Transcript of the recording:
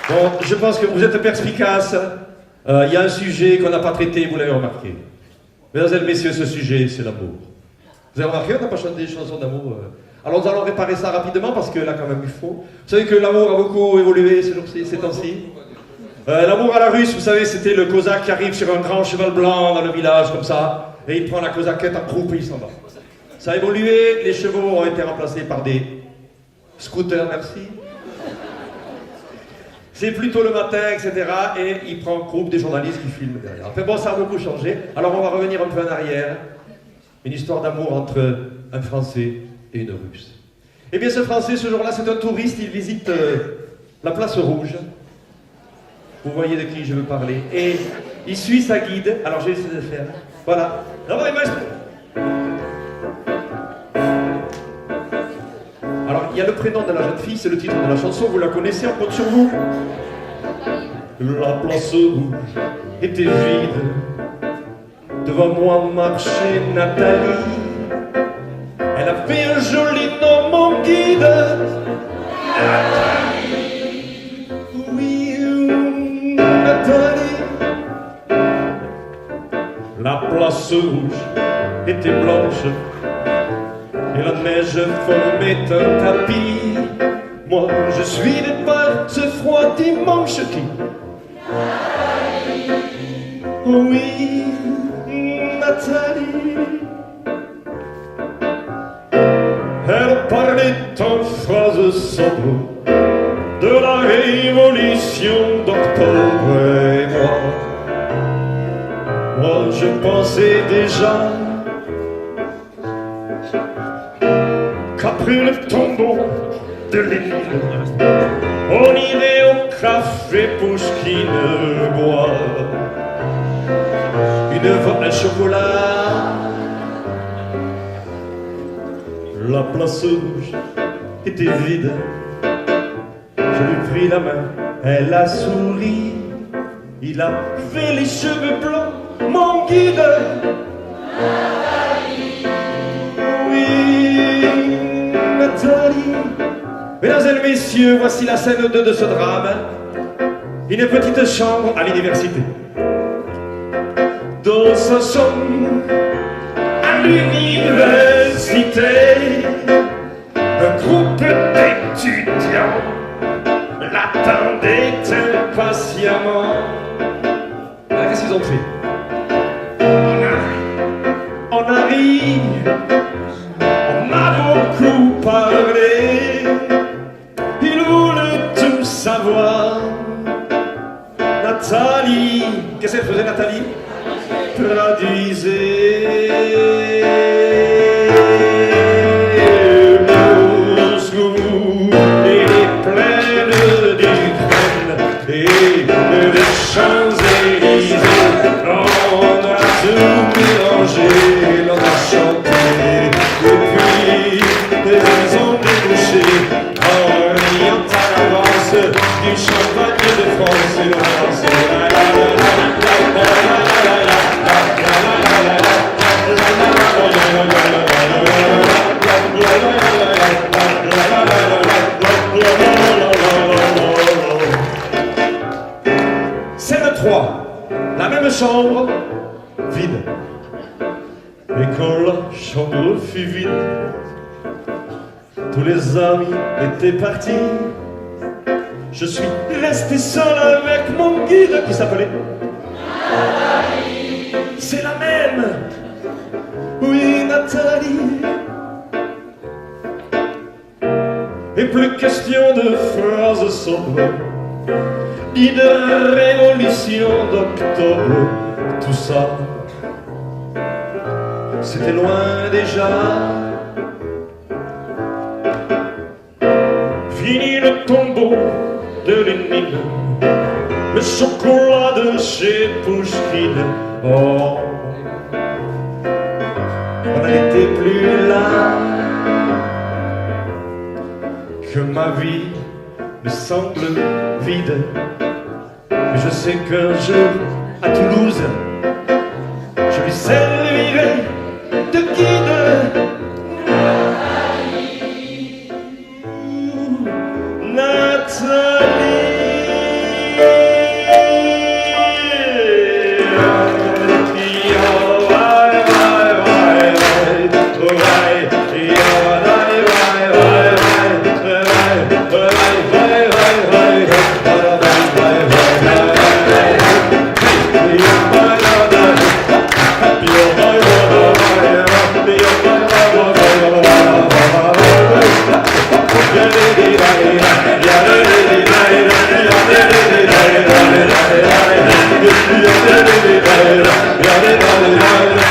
Bon, je pense que vous êtes perspicace. Il y a un sujet qu'on n'a pas traité, vous l'avez remarqué. Mesdames et messieurs, ce sujet, c'est l'amour. Vous avez remarqué, on n'a pas chanté des chansons d'amour. Alors nous allons réparer ça rapidement parce que là, quand même, il faut. Vous savez que l'amour a beaucoup évolué ces temps-ci. L'amour à la russe, vous savez, c'était le cosaque qui arrive sur un grand cheval blanc dans le village, comme ça, et il prend la cosaquette en croupe et il s'en va. Ça a évolué, les chevaux ont été remplacés par des scooters, merci. C'est plutôt le matin, etc. Et il prend en groupe des journalistes qui filment derrière. Enfin bon, ça a beaucoup changé. Alors on va revenir un peu en arrière. Une histoire d'amour entre un Français et une Russe. Eh bien ce Français, ce jour-là, c'est un touriste. Il visite la place Rouge. Vous voyez de qui je veux parler. Et il suit sa guide. Alors j'ai essayé de faire. Voilà. Alors, il y a le prénom de la jeune fille, c'est le titre de la chanson, vous la connaissez, on compte sur vous. La place rouge était vide. Devant moi marchait Nathalie. Elle avait un joli nom, mon guide. Nathalie. Oui, Nathalie. La place rouge était blanche. Et la neige formait un tapis. Moi, je suis de par ce froid dimanche qui... Oui, Nathalie. Elle parlait en phrases sobres de la révolution d'octobre. Et moi, je pensais déjà qu'après le tombeau de Lénine, on irait au café Pouchkine boire un chocolat. La place rouge était vide. Je lui pris la main, elle a souri. Il avait les cheveux blancs, mon guide. Mesdames et messieurs, voici la scène 2 de ce drame. Une petite chambre à l'université. Dans sa chambre à l'université, un groupe d'étudiants l'attendait impatiemment. Qu'est-ce qu'ils ont fait? On arrive. On m'a beaucoup parlé. Il voulait tout savoir. Nathalie, qu'est-ce qu'elle faisait, Nathalie? Traduisait. Moscou est pleine d'Ukraine et de Champs-Élysées. On a tout mélangé, on a chanté. Ils ont débouché en riant à l'avance du champagne de France et de France. Scène 3, la même chambre, vide. Et quand la chambre fut vide, tous les amis étaient partis. Je suis resté seul avec mon guide qui s'appelait Nathalie. C'est la même. Oui, Nathalie. Et plus question de phrases sobres, ni de révolution d'octobre. Tout ça, c'était loin déjà. Fini le tombeau de Lénine, le chocolat de chez Pouchkine. Oh, on n'était plus là. Que ma vie me semble vide. Mais je sais qu'un jour, à Toulouse, je lui servirai de guide. Nathalie. da da da da da da.